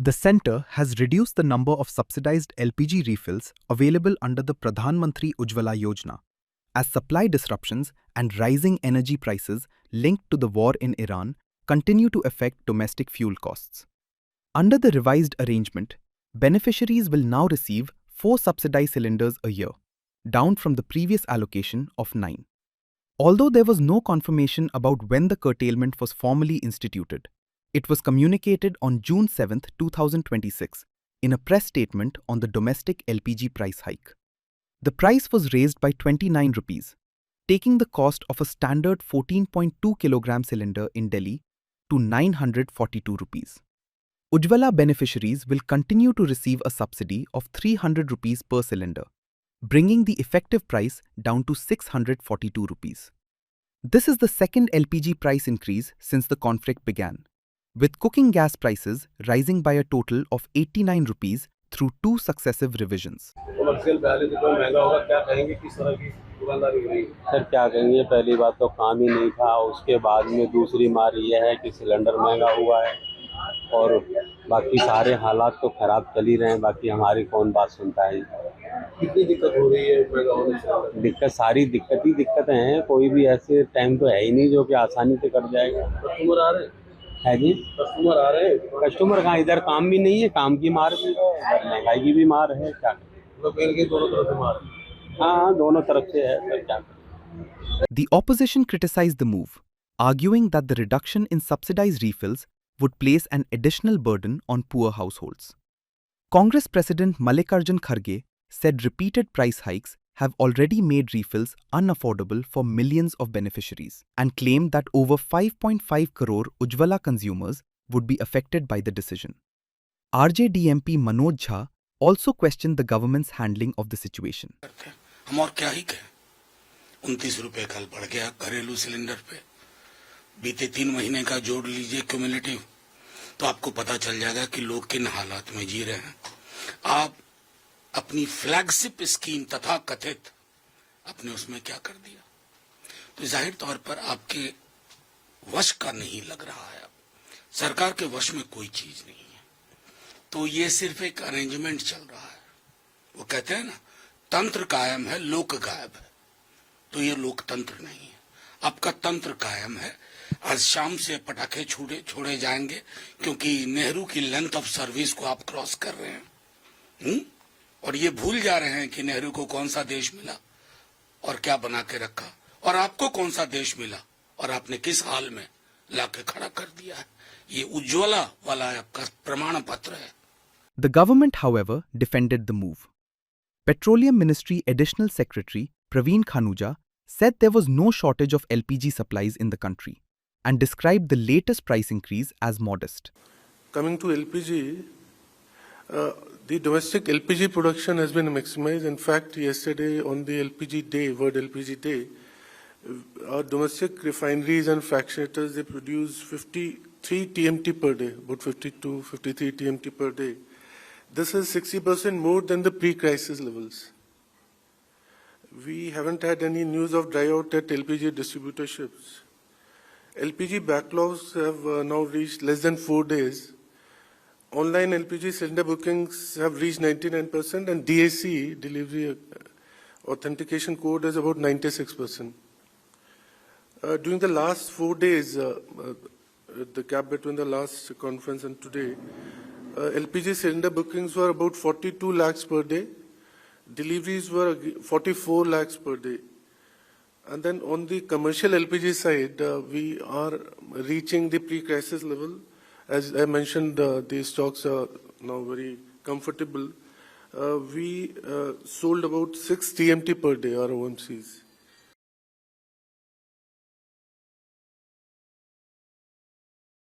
The centre has reduced the number of subsidized LPG refills available under the Pradhan Mantri Ujjwala Yojana, as supply disruptions and rising energy prices linked to the war in Iran continue to affect domestic fuel costs. Under the revised arrangement, beneficiaries will now receive 4 subsidized cylinders a year, down from the previous allocation of 9. Although there was no confirmation about when the curtailment was formally instituted, it was communicated on June 7, 2026, in a press statement on the domestic LPG price hike. The price was raised by 29 rupees, taking the cost of a standard 14.2 kg cylinder in Delhi to 942 rupees. Ujjwala beneficiaries will continue to receive a subsidy of 300 rupees per cylinder, bringing the effective price down to 642 rupees. This is the second LPG price increase since the conflict began, with cooking gas prices rising by a total of 89 rupees through 2 successive revisions. Sir क्या कहेंगे, पहली बात तो काम ही नहीं था, उसके बाद में दूसरी मार यह है कि सिलेंडर महंगा हुआ है और बाकी सारे हालात तो ख़राब चल ही रहे हैं, बाकी हमारी कौन बात सुनता है। कितनी दिक्कत हो रही है महंगा होने से? दिक्कत सारी दिक्कतें हैं, कोई भी ऐसे टाइम तो है ही नहीं जो कि आसानी से कट जाएगा। कस्टमर आ रहे हैं? है जी, कस्टमर आ रहे हैं? कस्टमर कहाँ, इधर काम भी नहीं है, काम की मार भी है, इधर महंगाई की भी मार है, क्या मतलब कहीं के दोनों तरफ से मार है। हाँ, दोनों तरफ से है सर, क्या। The opposition criticized the move, arguing that the reduction in subsidized refills would place an additional burden on poor households. Congress President Mallikarjun Kharge said repeated price hikes have already made refills unaffordable for millions of beneficiaries and claimed that over 5.5 crore Ujjwala consumers would be affected by the decision. RJD MP Manoj Jha also questioned the government's handling of the situation. हम और क्या ही कहें, 29 रुपए कल बढ़ गया घरेलू cylinder पे। बीते 3 महीने का जोड़ लीजिए क्यूमुलेटिव, तो आपको पता चल जाएगा कि लोग किन हालात में जी रहे हैं। आप अपनी फ्लैगशिप स्कीम तथा कथित अपने उसमें क्या कर दिया, तो जाहिर तौर पर आपके वश का नहीं लग रहा है। सरकार के वश में कोई चीज नहीं है, तो ये सिर्फ एक अरेंजमेंट चल रहा है। वो कहते हैं ना, तंत्र कायम है, लोक गायब है, तो ये लोकतंत्र नहीं है, आपका तंत्र कायम है। आज शाम से पटाखे छोड़े जाएंगे क्योंकि नेहरू की लेंथ ऑफ सर्विस को आप क्रॉस कर रहे हैं। और ये भूल जा रहे हैं कि नेहरू को कौन सा देश मिला और क्या बना के रखा, और आपको कौन सा देश मिला और आपने किस हाल में लाके खड़ा कर दिया है। ये उज्ज्वला वाला आपका प्रमाण पत्र है। The government, however, defended the move. Petroleum Ministry Additional Secretary Praveen Khanuja said there was no shortage of LPG supplies in the country and described the latest price increase as modest. Coming to LPG, the domestic LPG production has been maximized. In fact, yesterday on the LPG day, World LPG Day, our domestic refineries and fractionators, they produce 53 TMT per day, about 52, 53 TMT per day. This is 60% more than the pre-crisis levels. We haven't had any news of dry out at LPG distributorships. LPG backlogs have now reached less than 4 days. Online LPG cylinder bookings have reached 99% and DAC, delivery authentication code, is about 96%. During the last 4 days, the gap between the last conference and today, LPG cylinder bookings were about 42 lakhs per day. Deliveries were 44 lakhs per day. And then on the commercial LPG side, we are reaching the pre-crisis level. As I mentioned, the stocks are now very comfortable. We sold about 6 TMT per day, our OMCs.